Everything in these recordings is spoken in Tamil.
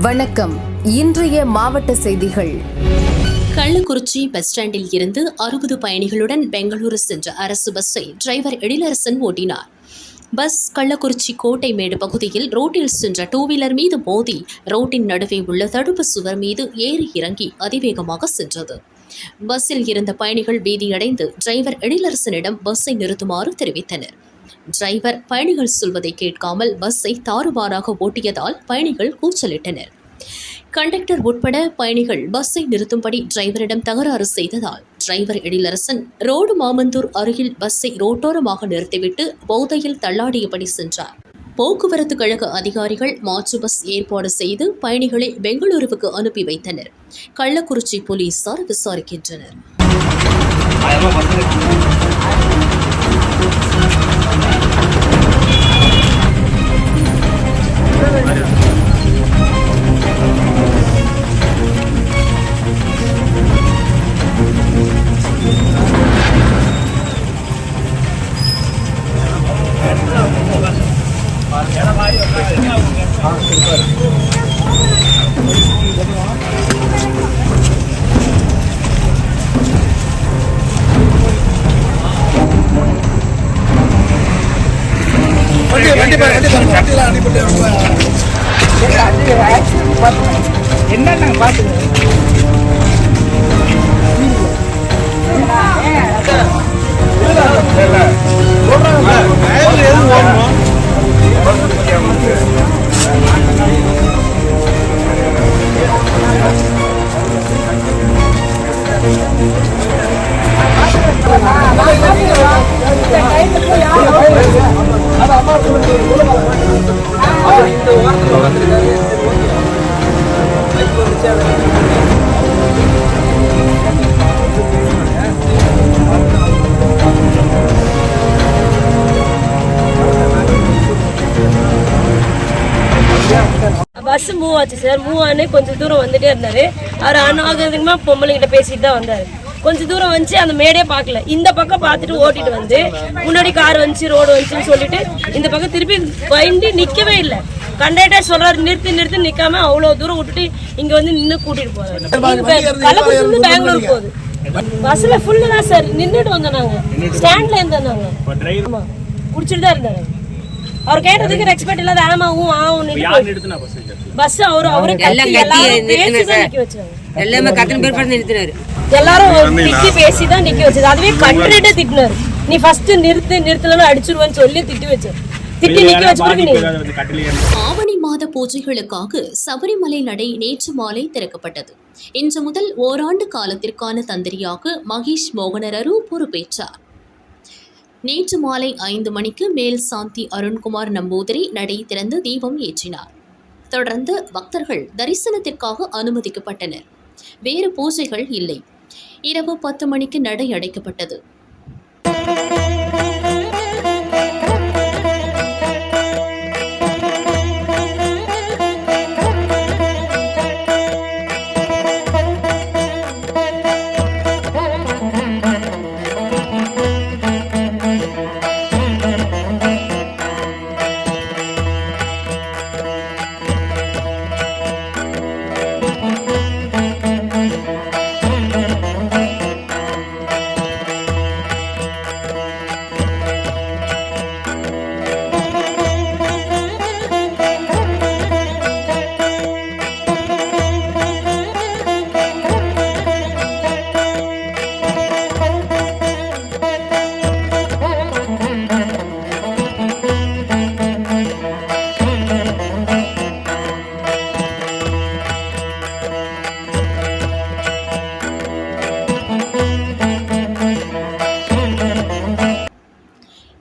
வணக்கம். இன்றைய மாவட்ட செய்திகள். கள்ளக்குறிச்சி பஸ் ஸ்டாண்டில் இருந்து 60 பயணிகளுடன் பெங்களூரு சென்ற அரசு பஸ்ஸை டிரைவர் எழிலரசன் ஓட்டினார். பஸ் கள்ளக்குறிச்சி கோட்டைமேடு பகுதியில் ரோட்டில் சென்ற டூ வீலர் மீது மோதி ரோட்டின் நடுவே உள்ள தடுப்பு சுவர் மீது ஏறி இறங்கி அதிவேகமாக சென்றது. பஸ்ஸில் இருந்த பயணிகள் பீதியடைந்து டிரைவர் எழிலரசனிடம் பஸ்ஸை நிறுத்துமாறு தெரிவித்தனர். டிரைவர் பயணிகள் சொல்வதை கேட்காமல் பஸ்ஸை தாறுமாறாக ஓட்டியதால் பயணிகள் கூச்சலிட்டனர். கண்டக்டர் உட்பட பயணிகள் பஸ்ஸை நிறுத்தும்படி டிரைவரிடம் தகராறு செய்ததால் டிரைவர் எழிலரசன் ரோடு மாமந்தூர் அருகில் பஸ்ஸை ரோட்டோரமாக நிறுத்திவிட்டு போதையில் தள்ளாடியபடி சென்றார். போக்குவரத்து கழக அதிகாரிகள் மாற்று பஸ் ஏற்பாடு செய்து பயணிகளை பெங்களூருவுக்கு அனுப்பி வைத்தனர். கள்ளக்குறிச்சி போலீசார் விசாரிக்கின்றனர். என்ன பாத்துங்க பஸ் மூவ் ஆச்சு சார். மூவ் ஆனே கொஞ்சம் தூரம் வந்துட்டே இருந்தாரு. அவர் அநாகரிகமா பொம்பளைகிட்ட பேசிட்டு தான் வந்தாரு. கொஞ்சம் தூரம் வந்துச்சு, அந்த மேடே பார்க்கல. இந்த பக்கம் பார்த்துட்டு ஓட்டிட்டு வந்து முன்னாடி கார் வந்துச்சு, ரோடு வந்துச்சுன்னு சொல்லிட்டு இந்த பக்கம் திருப்பி வண்டி நிக்கவே இல்லை. கண்டக்டர் சொல்றாரு நிறுத்தி நிக்காம அவ்வளவு தூரம் விட்டுட்டு இங்க வந்து நின்று கூட்டிட்டு போறாரு. கள்ளக்குறிச்சி பெங்களூர் போகுது. பஸ்ல ஃபுல்லு தான் சார். நின்றுட்டு வந்தோம் நாங்க, ஸ்டாண்ட்ல இருந்தோம் நாங்க. ஆமா, குடிச்சிட்டு தான் இருந்தாரு. அவர் கேட்டதுக்கு ரெஸ்பெக்ட் இல்லாத ஆமாவும் பஸ் அவரு எல்லாரும் திட்டி பேசிதான் நிக்க வச்சது. அதுவே கண்ட்ரிட்ட திட்டினாரு. நீ ஃபர்ஸ்ட் நிறுத்தலன்னு அடிச்சிருவேன்னு சொல்லி திட்டி வச்சாரு. ஆவணி மாத பூஜைகளுக்காக சபரிமலை நடை நேற்று மாலை திறக்கப்பட்டது. இன்று முதல் ஓராண்டு காலத்திற்கான தந்திரியாக மகேஷ் மோகனரரு பொறுப்பேற்றார். நேற்று மாலை 5 மணிக்கு மேல் சாந்தி அருண்குமார் நம்பூதிரி நடை திறந்து தீபம் ஏற்றினார். தொடர்ந்து பக்தர்கள் தரிசனத்திற்காக அனுமதிக்கப்பட்டனர். வேறு பூஜைகள் இல்லை. இரவு 10 மணிக்கு நடை அடைக்கப்பட்டது.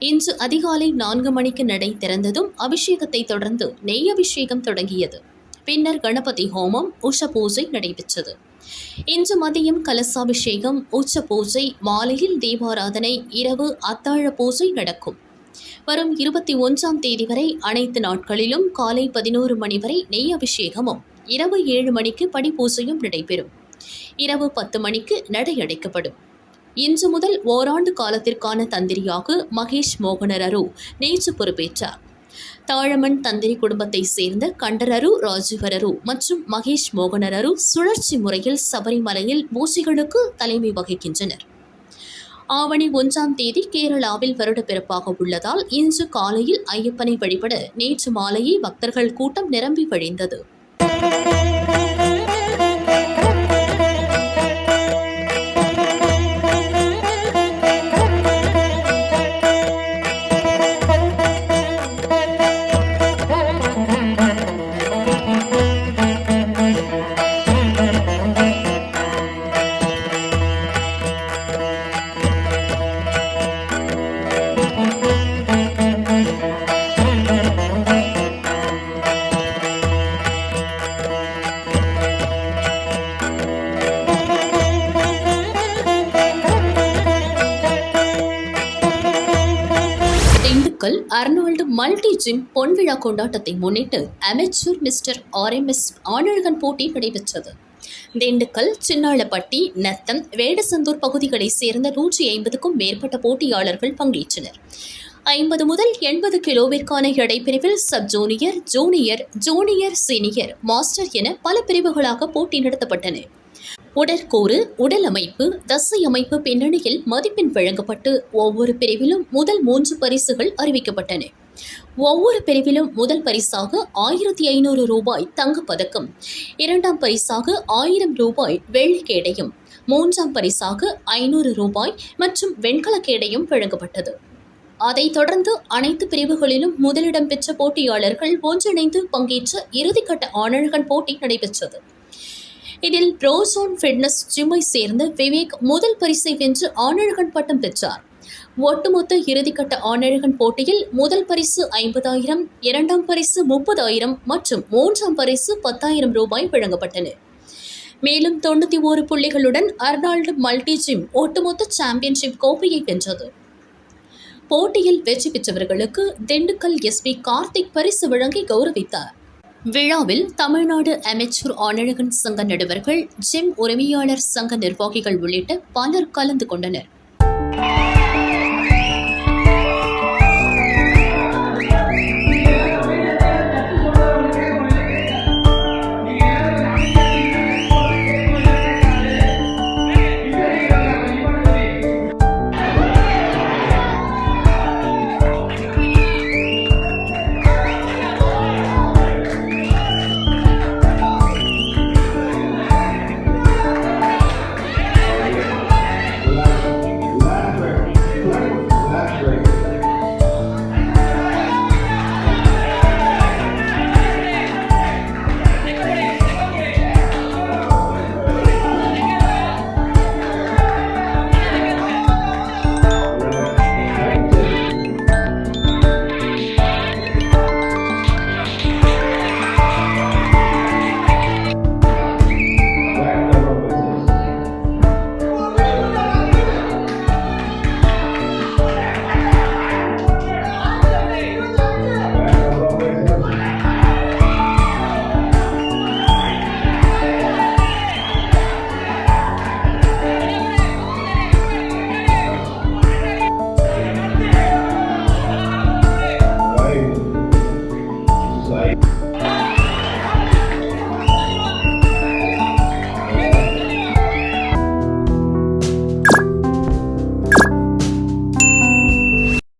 இன்று அதிகாலை 4 மணிக்கு நடை திறந்ததும் அபிஷேகத்தை தொடர்ந்து நெய் அபிஷேகம் தொடங்கியது. பின்னர் கணபதி ஹோமம், உஷ பூஜை நடைபெற்றது. இன்று மதியம் கலசாபிஷேகம், உச்ச பூஜை, மாலையில் தீபாராதனை, இரவு அத்தாழ பூஜை நடக்கும். வரும் 21ஆம் தேதி வரை அனைத்து நாட்களிலும் காலை 11 மணி வரை நெய் அபிஷேகமும், இரவு 7 மணிக்கு படிப்பூஜையும் நடைபெறும். இரவு 10 மணிக்கு நடை அடைக்கப்படும். இன்று முதல் ஓராண்டு காலத்திற்கான தந்திரியாக மகேஷ் மோகனரரு நேற்று பொறுப்பேற்றார். தாழமன் தந்திரி குடும்பத்தை சேர்ந்த கண்டரரு, ராஜீவரரு மற்றும் மகேஷ் மோகனரரு சுழற்சி முறையில் சபரிமலையில் பூஜைகளுக்கு தலைமை வகிக்கின்றனர். ஆவணி 1ஆம் தேதி கேரளாவில் வருடப்பிறப்பாக உள்ளதால் இன்று காலையில் ஐயப்பனை வழிபட நேற்று மாலையே பக்தர்கள் கூட்டம் நிரம்பி வழிந்தது. திண்டுக்கல் அர்னால்டு மல்டி ஜிம் பொன்விழா கொண்டாட்டத்தை முன்னிட்டு அமெச்சூர் மிஸ்டர் RMS ஆணழகன் போட்டி நடைபெற்றது. திண்டுக்கல், சின்னாளப்பட்டி, நத்தம், வேடசந்தூர் பகுதிகளைச் சேர்ந்த 150க்கும் மேற்பட்ட போட்டியாளர்கள் பங்கேற்றனர். 50 முதல் 80 கிலோவிற்கான எடைப்பிரிவில் sub junior, junior, senior, master என பல பிரிவுகளாக போட்டி நடத்தப்பட்டன. உடற்கூறு, உடல் அமைப்பு, தசை அமைப்பு பின்னணியில் மதிப்பெண் வழங்கப்பட்டு ஒவ்வொரு பிரிவிலும் முதல் 3 பரிசுகள் அறிவிக்கப்பட்டன. ஒவ்வொரு பிரிவிலும் முதல் பரிசாக 1500 ரூபாய் தங்கப்பதக்கம், 2ஆம் பரிசாக 1000 ரூபாய் வெள்ளிக்கேடையும், 3ஆம் பரிசாக 500 ரூபாய் மற்றும் வெண்கலக்கேடையும் வழங்கப்பட்டது. அதைத் தொடர்ந்து அனைத்து பிரிவுகளிலும் முதலிடம் பெற்ற போட்டியாளர்கள் ஒன்றிணைந்து பங்கேற்ற இறுதிக்கட்ட ஆணழகன் போட்டி நடைபெற்றது. இதில் ப்ரோசோன் ஃபிட்னஸ் ஜிம்மை சேர்ந்த விவேக் முதல் பரிசை வென்று ஆணழகன் பட்டம் பெற்றார். ஒட்டுமொத்த இறுதிக்கட்ட ஆணழகன் போட்டியில் முதல் பரிசு 50,000, 2ஆம் பரிசு 30,000 மற்றும் 3ஆம் பரிசு 10,000 ரூபாய் வழங்கப்பட்டன. மேலும் 91 புள்ளிகளுடன் அர்னால்டு மல்டி ஜிம் ஒட்டுமொத்த சாம்பியன்ஷிப் கோப்பையை வென்றது. போட்டியில் வெற்றி பெற்றவர்களுக்கு திண்டுக்கல் SP கார்த்திக் பரிசு வழங்கி கௌரவித்தார். விழாவில் தமிழ்நாடு அமெச்சூர் ஆணழகன் சங்க நடுவர்கள், ஜிம் உரிமையாளர் சங்க நிர்வாகிகள் உள்ளிட்ட பலர் கலந்து கொண்டனர்.